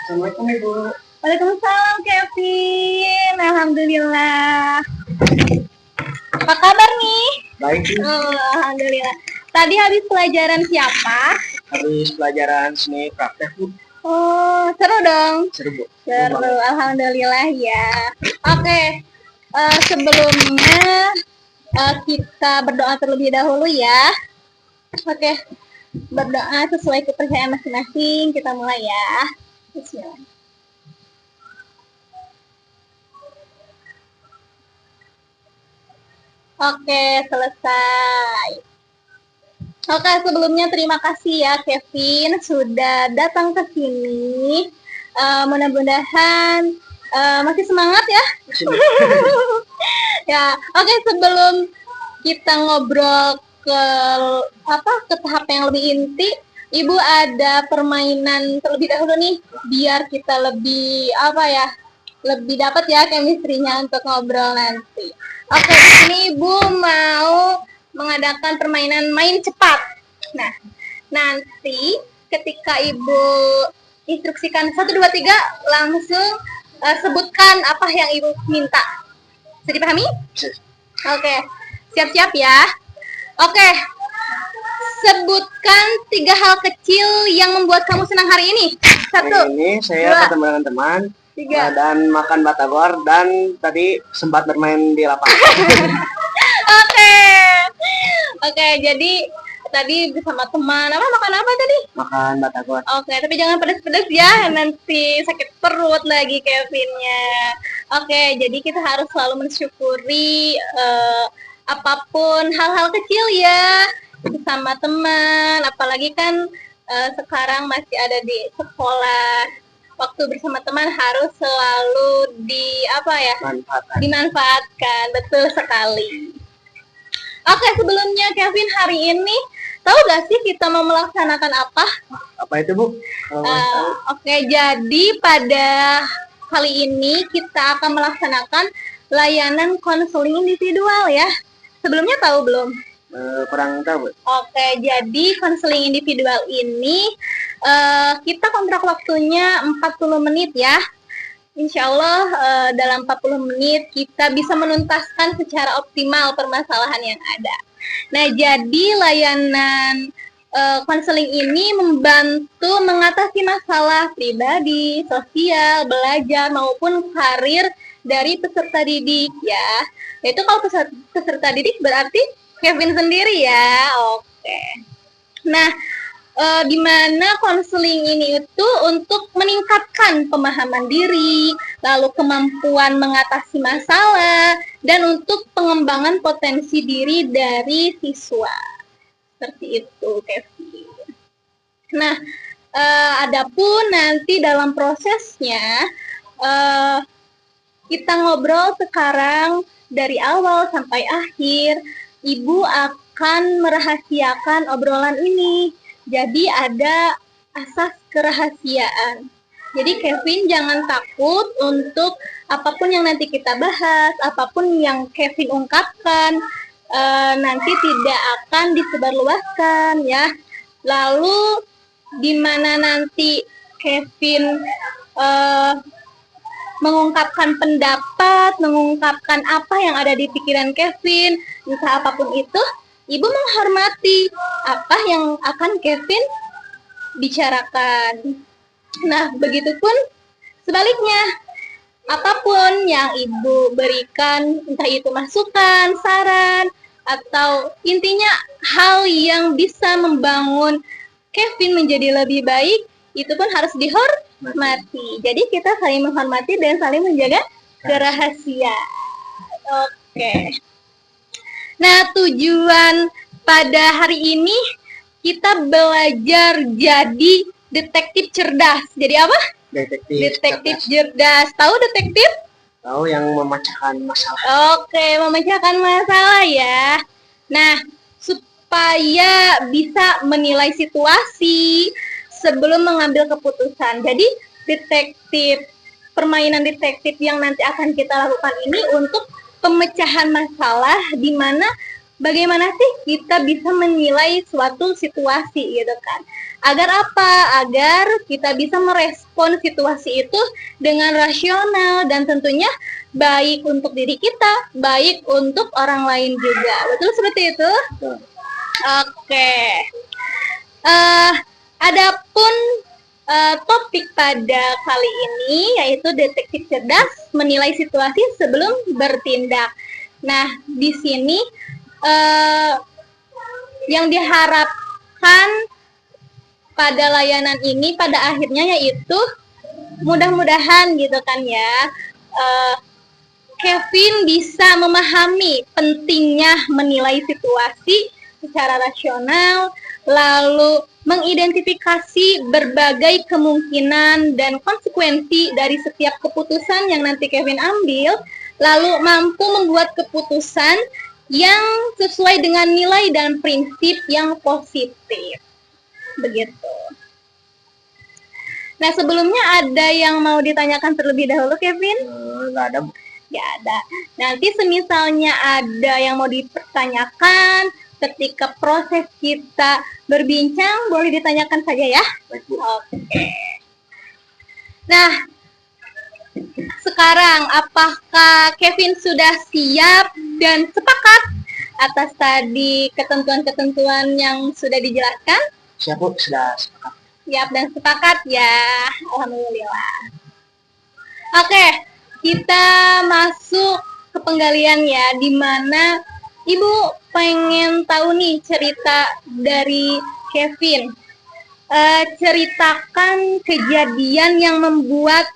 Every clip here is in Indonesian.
Assalamualaikum Ibu. Waalaikumsalam Kevin. Alhamdulillah. Apa kabar nih? Baik Bu. Alhamdulillah. Tadi habis pelajaran siapa? Habis pelajaran seni praktek Bu. Oh, seru dong. Seru Bu. Seru, alhamdulillah ya. Oke, sebelumnya kita berdoa terlebih dahulu ya. Oke, berdoa sesuai kepercayaan masing-masing. Kita mulai ya. Bismillah. Oke, selesai. Oke, sebelumnya terima kasih ya Kevin sudah datang ke sini. Mudah-mudahan masih semangat ya. Ya, oke, sebelum kita ngobrol ke tahap yang lebih inti, Ibu ada permainan terlebih dahulu nih biar kita lebih lebih dapat ya chemistry-nya untuk ngobrol nanti. Oke, di sini Ibu mau mengadakan permainan main cepat. Nah, nanti ketika Ibu instruksikan 1, 2, 3 langsung sebutkan apa yang Ibu minta. Bisa dipahami? Oke, siap-siap ya. Oke, sebutkan 3 hal kecil yang membuat kamu senang hari ini. 1. Ini saya bertemu dengan teman. 3. Dan makan batagor dan tadi sempat bermain di lapangan. Oke, jadi tadi bersama teman makan apa tadi? Makan batagor. Oke, tapi jangan pedas-pedas ya, nanti sakit perut lagi Kevinnya. Oke, jadi kita harus selalu mensyukuri apapun hal-hal kecil ya bersama teman, apalagi kan sekarang masih ada di sekolah. Waktu bersama teman harus selalu dimanfaatkan, betul sekali. Oke, sebelumnya Kevin, hari ini tahu gak sih kita mau melaksanakan apa? Apa itu Bu? Oke, jadi pada kali ini kita akan melaksanakan layanan konseling individual ya. Sebelumnya tahu belum? Kurang tahu Bu. Oke, jadi konseling individual ini kita kontrak waktunya 40 menit ya. Insya Allah dalam 40 menit kita bisa menuntaskan secara optimal permasalahan yang ada. Nah, jadi layanan konseling ini membantu mengatasi masalah pribadi, sosial, belajar, maupun karir dari peserta didik ya. Yaitu kalau peserta didik berarti Kevin sendiri ya. Oke. Nah, di mana konseling ini itu untuk meningkatkan pemahaman diri, lalu kemampuan mengatasi masalah, dan untuk pengembangan potensi diri dari siswa. Seperti itu, Kevin. Nah, adapun nanti dalam prosesnya, kita ngobrol sekarang dari awal sampai akhir. Ibu akan merahasiakan obrolan ini. Jadi ada asas kerahasiaan. Jadi Kevin jangan takut untuk apapun yang nanti kita bahas, apapun yang Kevin ungkapkan, nanti tidak akan disebarluaskan ya. Lalu di mana nanti Kevin mengungkapkan pendapat, mengungkapkan apa yang ada di pikiran Kevin, entah apapun itu, Ibu menghormati apa yang akan Kevin bicarakan. Nah, begitupun sebaliknya, apapun yang Ibu berikan, entah itu masukan, saran, atau intinya hal yang bisa membangun Kevin menjadi lebih baik, itu pun harus dihormati. Jadi kita saling menghormati dan saling menjaga kerahasiaan. Oke. Nah, tujuan pada hari ini kita belajar jadi detektif cerdas. Jadi apa? Detektif cerdas. Tahu detektif? Tahu, yang memecahkan masalah. Oke, memecahkan masalah ya. Nah, supaya bisa menilai situasi sebelum mengambil keputusan. Jadi permainan detektif yang nanti akan kita lakukan ini untuk pemecahan masalah, di mana bagaimana sih kita bisa menilai suatu situasi gitu kan. Agar apa? Agar kita bisa merespon situasi itu dengan rasional dan tentunya baik untuk diri kita, baik untuk orang lain juga. Betul seperti itu? Betul. Oke. Adapun topik pada kali ini yaitu detektif cerdas menilai situasi sebelum bertindak. Nah, di sini yang diharapkan pada layanan ini pada akhirnya yaitu mudah-mudahan gitu kan ya, Kevin bisa memahami pentingnya menilai situasi secara rasional, lalu mengidentifikasi berbagai kemungkinan dan konsekuensi dari setiap keputusan yang nanti Kevin ambil, lalu mampu membuat keputusan yang sesuai dengan nilai dan prinsip yang positif. Begitu. Nah, sebelumnya ada yang mau ditanyakan terlebih dahulu, Kevin? Nggak ada, Bu. Ya ada. Nanti semisalnya ada yang mau dipertanyakan ketika proses kita berbincang, boleh ditanyakan saja ya. Baik, Bu. Oke. Nah, sekarang apakah Kevin sudah siap dan sepakat atas tadi ketentuan-ketentuan yang sudah dijelaskan? Siap, Bu. Sudah sepakat. Siap dan sepakat ya. Alhamdulillah. Oke, kita masuk ke penggalian ya, di mana Ibu pengen tahu nih cerita dari Kevin. Ceritakan kejadian yang membuat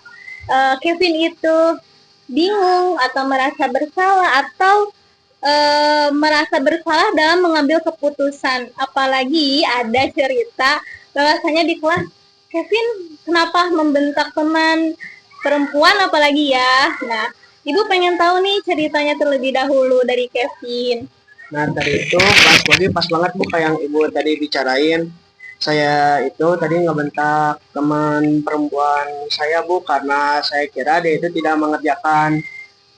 Kevin itu bingung atau merasa bersalah atau merasa bersalah dalam mengambil keputusan. Apalagi ada cerita bahwasanya di kelas Kevin kenapa membentak teman perempuan apalagi ya. Nah, Ibu pengen tahu nih ceritanya terlebih dahulu dari Kevin. Nah, tadi itu pas banget, Bu, kayak yang Ibu tadi bicarain. Saya itu tadi ngebentak teman perempuan saya, Bu, karena saya kira dia itu tidak mengerjakan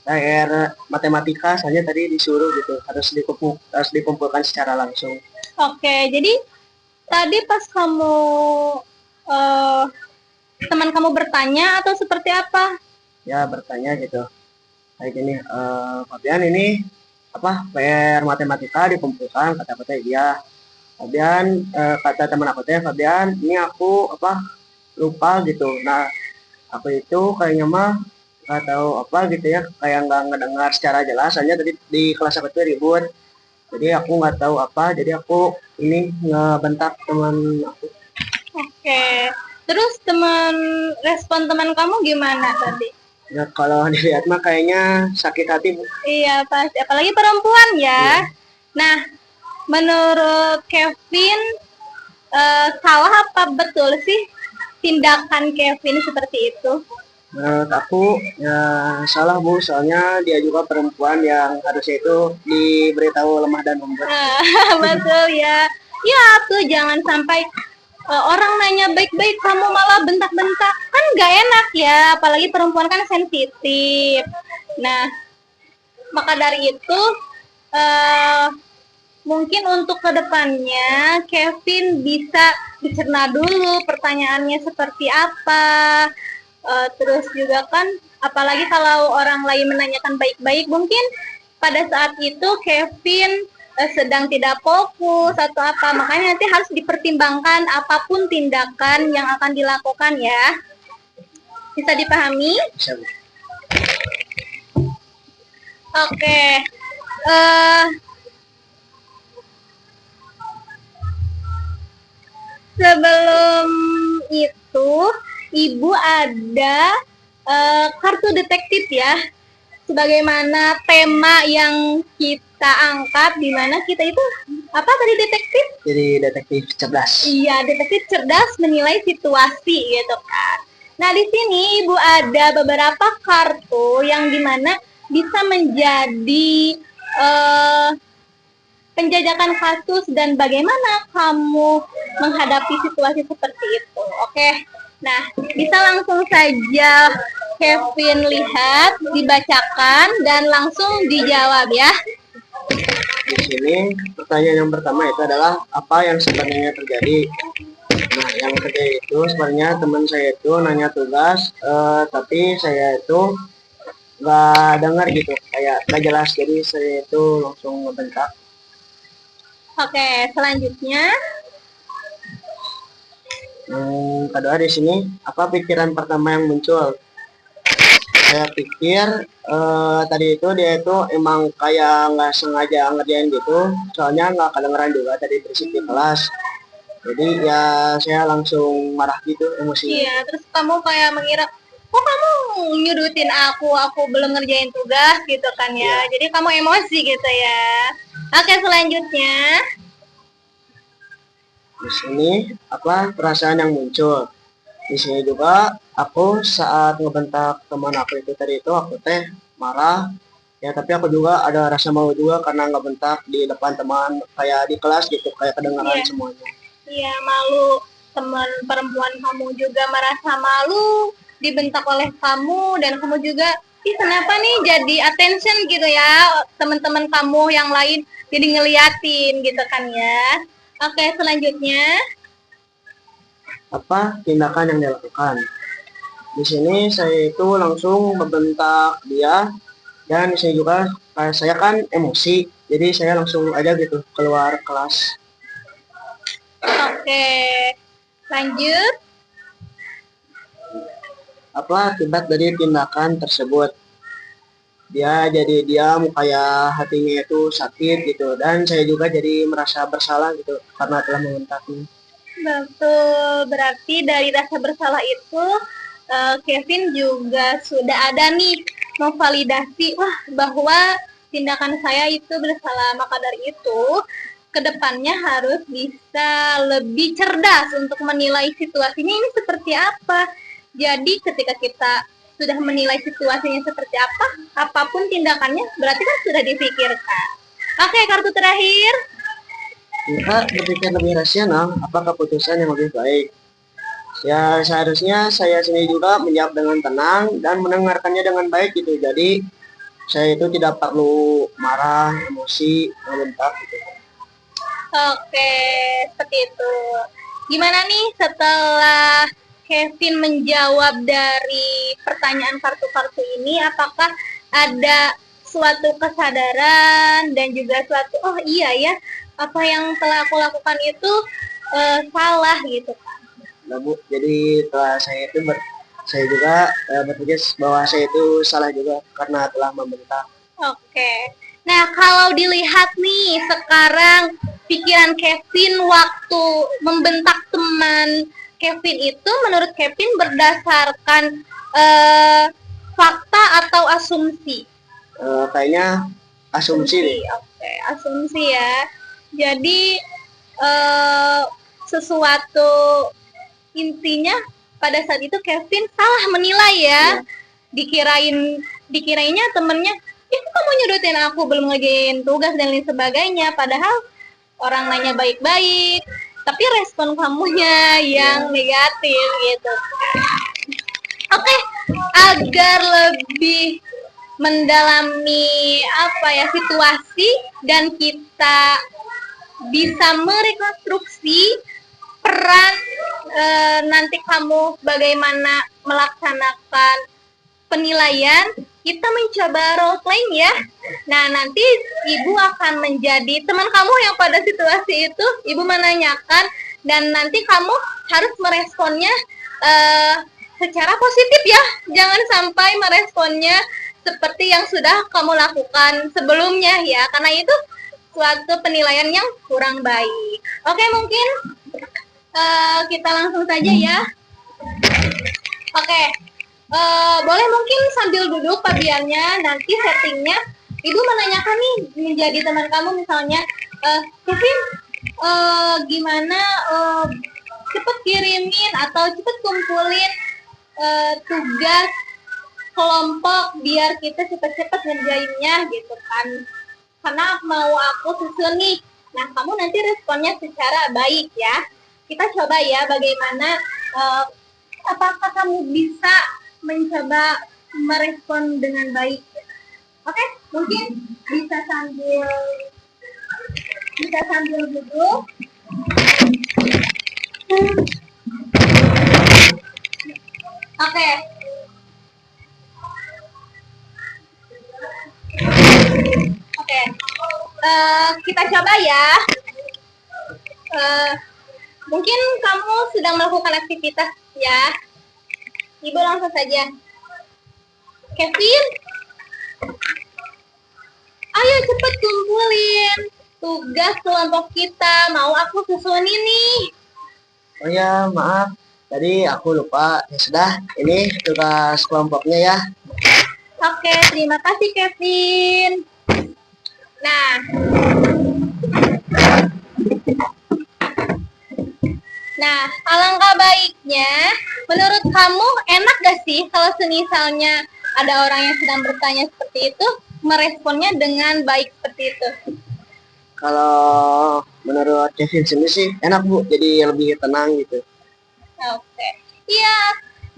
PR matematika, saja tadi disuruh gitu, harus dikumpulkan secara langsung. Oke, jadi tadi pas kamu teman kamu bertanya atau seperti apa? Ya, bertanya gitu. Kayak gini, Fabian ini apa PR matematika dikumpulkan, kata dia. Fabian, kata teman aku teh, Fabian, ini aku apa lupa gitu. Nah, aku itu kayaknya mah nggak tahu apa gitu ya, kayak nggak ngedengar secara jelas aja tadi di kelas aku tuh ribut. Jadi aku nggak tahu apa, jadi aku ini ngebentak teman aku. Oke. Terus respon teman kamu gimana tadi? Ya kalau dilihat mah kayaknya sakit hati, Bu. Iya, pasti. Apalagi perempuan ya. Iya. Nah, menurut Kevin, salah apa betul sih tindakan Kevin seperti itu? Menurut aku ya salah, Bu, soalnya dia juga perempuan yang harusnya itu diberitahu lemah dan lembut. Betul ya. Ya tuh jangan sampai orang nanya baik-baik kamu malah bentak-bentak, kan gak enak ya, apalagi perempuan kan sensitif. Nah, maka dari itu mungkin untuk kedepannya Kevin bisa dicerna dulu pertanyaannya seperti apa. Terus juga kan apalagi kalau orang lain menanyakan baik-baik, mungkin pada saat itu Kevin sedang tidak fokus atau apa, makanya nanti harus dipertimbangkan apapun tindakan yang akan dilakukan ya. Bisa dipahami? Bisa, Bu. Oke. Sebelum itu, Ibu ada kartu detektif ya, sebagaimana tema yang kita angkat, di mana kita itu apa tadi detektif? Jadi detektif cerdas. Iya, detektif cerdas menilai situasi gitu kan. Nah, di sini Ibu ada beberapa kartu yang dimana bisa menjadi penjajakan kasus dan bagaimana kamu menghadapi situasi seperti itu. Oke. Nah, bisa langsung saja Kevin lihat, dibacakan, dan langsung dijawab ya. di sini pertanyaan yang pertama itu adalah apa yang sebenarnya terjadi. Nah, yang terjadi itu sebenarnya teman saya itu nanya tugas, tapi saya itu nggak dengar gitu, kayak nggak jelas, jadi saya itu langsung ngebentak. Oke, selanjutnya. Yang kedua di sini, apa pikiran pertama yang muncul? Saya pikir tadi itu dia itu emang kayak nggak sengaja ngerjain gitu, soalnya nggak kedengeran juga tadi berisik di kelas. Jadi ya saya langsung marah gitu, emosi. Iya, terus kamu kayak mengira, kok kamu nyudutin aku belum ngerjain tugas gitu kan ya. Iya. Jadi kamu emosi gitu ya. Oke, selanjutnya. Di sini apa perasaan yang muncul? Di sini juga aku saat ngebentak teman aku itu tadi itu aku teh marah ya, tapi aku juga ada rasa malu juga karena ngebentak di depan teman kayak di kelas gitu, kayak kedengaran Iya. semuanya. Iya, malu. Teman perempuan kamu juga merasa malu dibentak oleh kamu, dan kamu juga, ih kenapa nih jadi attention gitu ya, teman-teman kamu yang lain jadi ngeliatin gitu kan ya. Oke, selanjutnya. Apa tindakan yang dilakukan? Di sini saya itu langsung membentak dia, dan di sini juga saya kan emosi, jadi saya langsung aja gitu keluar kelas. Oke, lanjut. Apa akibat dari tindakan tersebut? Dia jadi diam, kayak hatinya itu sakit gitu, dan saya juga jadi merasa bersalah gitu karena telah membentaknya. Betul, berarti dari rasa bersalah itu Kevin juga sudah ada nih memvalidasi, wah bahwa tindakan saya itu bersalah, maka dari itu kedepannya harus bisa lebih cerdas untuk menilai situasinya ini seperti apa. Jadi ketika kita sudah menilai situasinya seperti apa, apapun tindakannya berarti kan sudah dipikirkan. Oke, kartu terakhir. Kita berpikir lebih rasional, apa keputusan yang lebih baik. Ya seharusnya saya sendiri juga menjawab dengan tenang dan mendengarkannya dengan baik gitu. Jadi saya itu tidak perlu marah, emosi, membentak gitu. Oke, seperti itu. Gimana nih setelah Kevin menjawab dari pertanyaan kartu-kartu ini, apakah ada suatu kesadaran dan juga suatu, oh iya ya, apa yang telah aku lakukan itu salah gitu kan? Nah, Bu, jadi setelah saya juga berpikir bahwa saya itu salah juga karena telah membentak. Oke. Nah, kalau dilihat nih sekarang pikiran Kevin waktu membentak teman Kevin itu, menurut Kevin berdasarkan fakta atau asumsi? Kayaknya asumsi deh. Oke, asumsi ya. Jadi sesuatu, intinya pada saat itu Kevin salah menilai ya. Dikirainnya temennya, itu kamu nyudutin aku belum ngerjain tugas dan lain sebagainya, padahal orang nanya baik-baik tapi respon kamunya yang negatif gitu. Oke, agar lebih mendalami apa ya situasi dan kita bisa merekonstruksi peran nanti kamu bagaimana melaksanakan penilaian, kita mencoba role playing ya. Nah, nanti ibu akan menjadi teman kamu yang pada situasi itu ibu menanyakan, dan nanti kamu harus meresponnya secara positif ya. Jangan sampai meresponnya seperti yang sudah kamu lakukan sebelumnya ya, karena itu suatu penilaian yang kurang baik. Oke, mungkin kita langsung saja ya. Oke. Boleh mungkin sambil duduk pabiannya, nanti settingnya ibu menanyakan nih menjadi teman kamu misalnya, Kevin gimana cepet kirimin atau cepet kumpulin tugas kelompok biar kita cepet-cepet ngerjainnya gitu kan, karena mau aku susun nih. Nah, kamu nanti responnya secara baik ya. Kita coba ya bagaimana apakah kamu bisa mencoba merespon dengan baik. Oke, mungkin bisa sambil Bisa sambil duduk. Oke. Oke. Kita coba ya. Mungkin kamu sedang melakukan aktivitas ya. Ibu langsung saja. Kevin, ayo cepet kumpulin tugas kelompok kita. Mau aku susun ini. Oh ya, maaf. Tadi aku lupa. Ya sudah, ini tugas kelompoknya ya. Oke, terima kasih Kevin. Nah, alangkah baiknya, menurut kamu enak gak sih kalau semisalnya ada orang yang sedang bertanya seperti itu, meresponnya dengan baik seperti itu? Kalau menurut Kevin sendiri sih enak Bu, jadi lebih tenang gitu. Oke. Iya,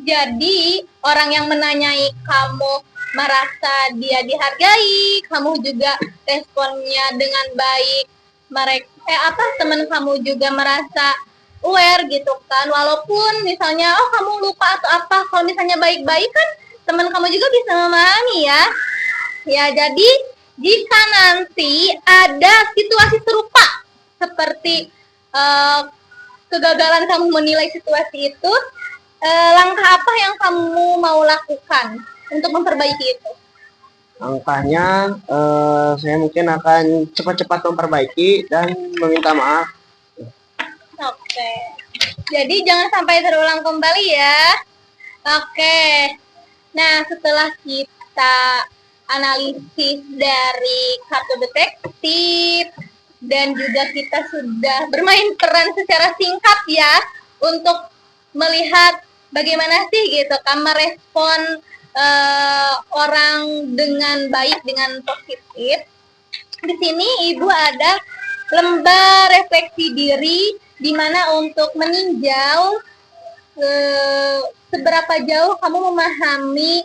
jadi orang yang menanyai kamu merasa dia dihargai, kamu juga responnya dengan baik. Teman kamu juga merasa aware gitu kan, walaupun misalnya kamu lupa atau apa, kalau misalnya baik-baik kan teman kamu juga bisa memahami ya. Ya, jadi jika nanti ada situasi serupa seperti kegagalan kamu menilai situasi itu, langkah apa yang kamu mau lakukan untuk memperbaiki itu? Langkahnya saya mungkin akan cepat-cepat memperbaiki dan meminta maaf. Oke. Jadi jangan sampai terulang kembali ya. Oke. Nah, setelah kita analisis dari kartu detektif dan juga kita sudah bermain peran secara singkat ya untuk melihat bagaimana sih gitu kan merespon orang dengan baik, dengan positif. Di sini Ibu ada lembar refleksi diri di mana untuk meninjau seberapa jauh kamu memahami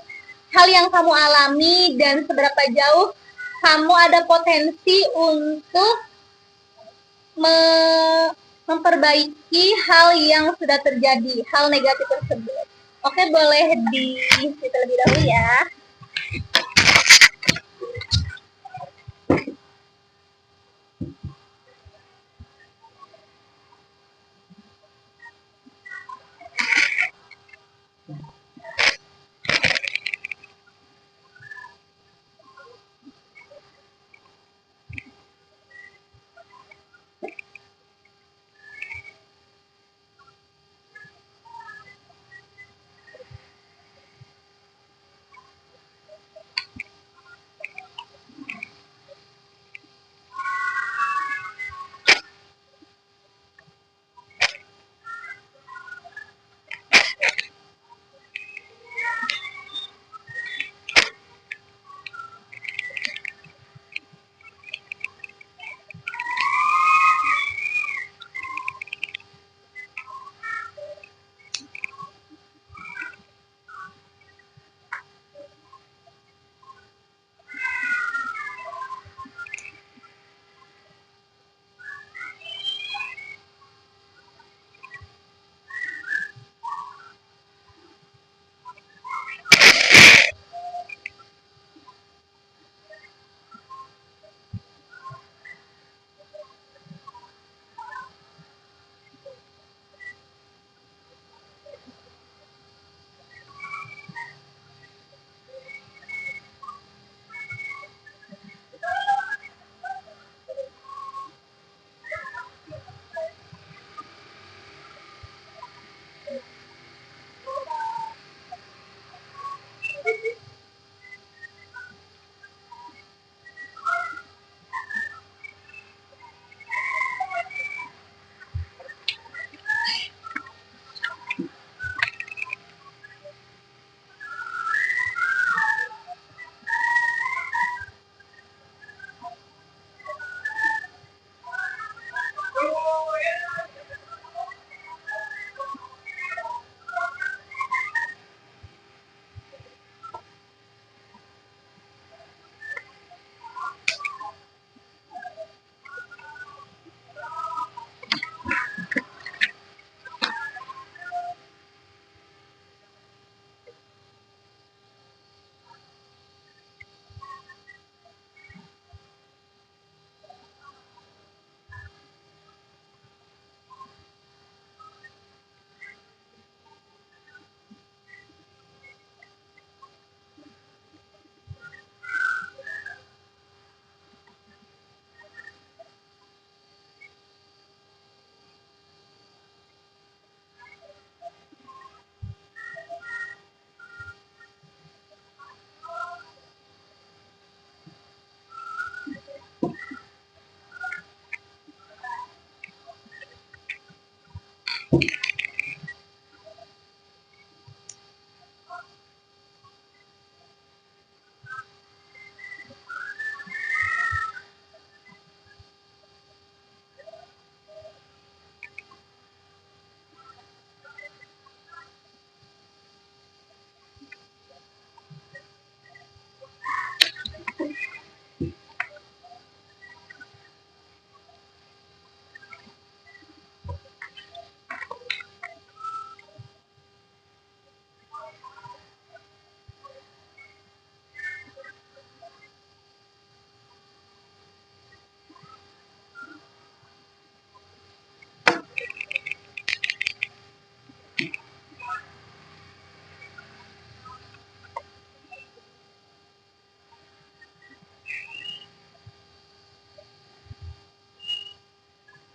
hal yang kamu alami dan seberapa jauh kamu ada potensi untuk memperbaiki hal yang sudah terjadi, hal negatif tersebut. Oke, boleh di terlebih dahulu ya.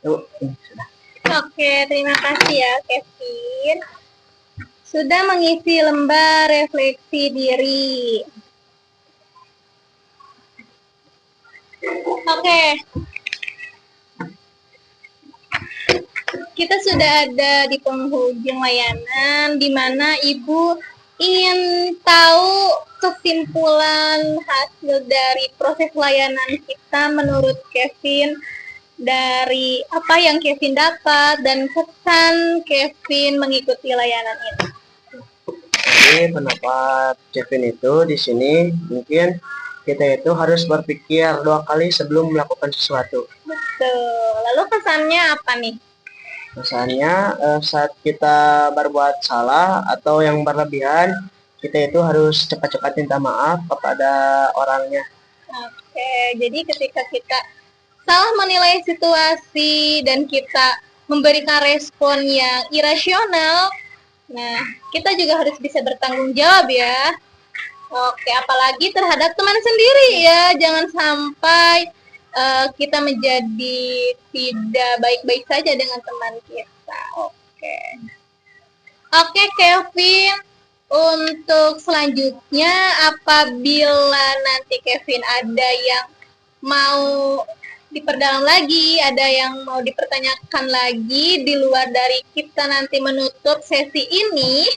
Tuh, ini sudah. Oke, terima kasih ya Kevin. Sudah mengisi lembar refleksi diri. Oke. Kita sudah ada di penghujung layanan, di mana Ibu ingin tahu kesimpulan hasil dari proses layanan kita menurut Kevin, dari apa yang Kevin dapat dan kesan Kevin mengikuti layanan ini. Jadi pendapat Kevin itu di sini mungkin kita itu harus berpikir 2 kali sebelum melakukan sesuatu. Betul. Lalu kesannya apa nih? Misalnya saat kita berbuat salah atau yang berlebihan, kita itu harus cepat-cepat minta maaf kepada orangnya. Oke, jadi ketika kita salah menilai situasi dan kita memberikan respon yang irasional, nah kita juga harus bisa bertanggung jawab ya. Oke, apalagi terhadap teman sendiri ya, jangan sampai kita menjadi tidak baik-baik saja dengan teman kita. Oke, Kevin. Untuk selanjutnya, apabila nanti Kevin ada yang mau diperdalam lagi, ada yang mau dipertanyakan lagi di luar dari kita nanti menutup sesi ini,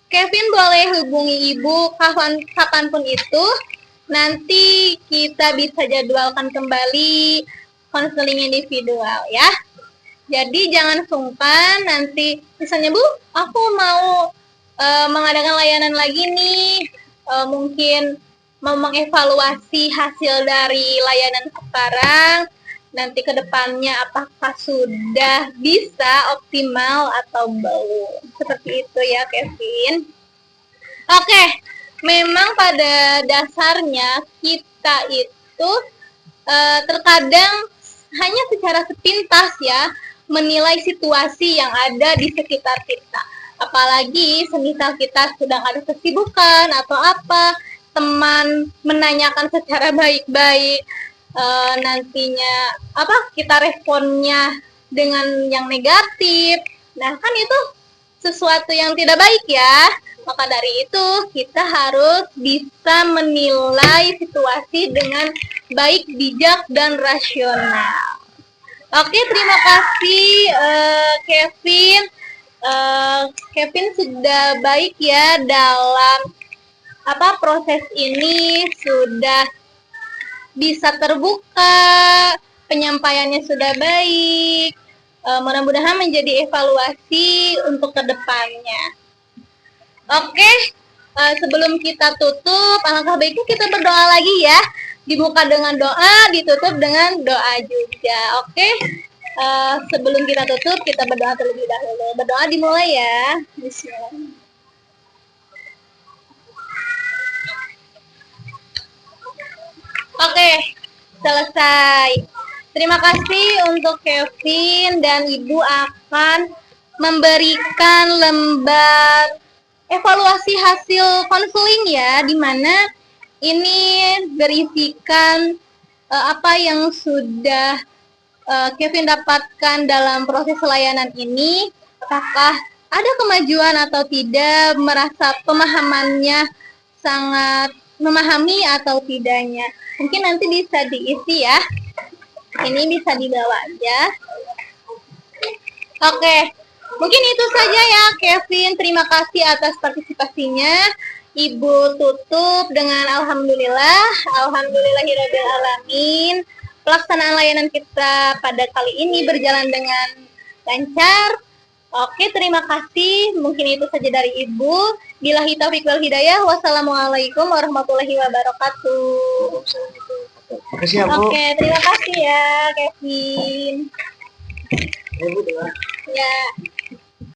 Kevin boleh hubungi Ibu kapanpun itu. Nanti kita bisa jadwalkan kembali konseling individual ya. Jadi jangan sungkan, nanti misalnya Bu, aku mau mengadakan layanan lagi nih, mungkin mau mengevaluasi hasil dari layanan sekarang, nanti ke depannya apakah sudah bisa optimal atau belum. Seperti itu ya Kevin. Oke, memang pada dasarnya kita itu terkadang hanya secara sepintas ya menilai situasi yang ada di sekitar kita. Apalagi semisal kita sedang ada kesibukan atau apa, teman menanyakan secara baik-baik, nantinya apa kita responnya dengan yang negatif. Nah, kan itu sesuatu yang tidak baik ya. Maka dari itu kita harus bisa menilai situasi dengan baik, bijak, dan rasional. Oke, terima kasih Kevin. Kevin sudah baik ya dalam proses ini, sudah bisa terbuka, penyampaiannya sudah baik. Mudah-mudahan menjadi evaluasi untuk kedepannya. Oke, sebelum kita tutup, alangkah baiknya kita berdoa lagi ya. Dibuka dengan doa, ditutup dengan doa juga. Oke, sebelum kita tutup, kita berdoa terlebih dahulu. Berdoa dimulai ya. Bismillah. Oke, selesai. Terima kasih untuk Kevin, dan Ibu akan memberikan lembar evaluasi hasil konseling ya, di mana ini berisikan apa yang sudah Kevin dapatkan dalam proses layanan ini, apakah ada kemajuan atau tidak, merasa pemahamannya sangat memahami atau tidaknya. Mungkin nanti bisa diisi ya, ini bisa dibawa aja. Oke, mungkin itu saja ya Kevin, terima kasih atas partisipasinya. Ibu tutup dengan alhamdulillah, alhamdulillahirabbil alamin. Pelaksanaan layanan kita pada kali ini berjalan dengan lancar. Oke, terima kasih. Mungkin itu saja dari Ibu. Billahi taufiq wal hidayah. Wassalamualaikum warahmatullahi wabarakatuh. Makasih ya, Bu. Oke, terima kasih ya Kevin. Ya, Bu, Ya.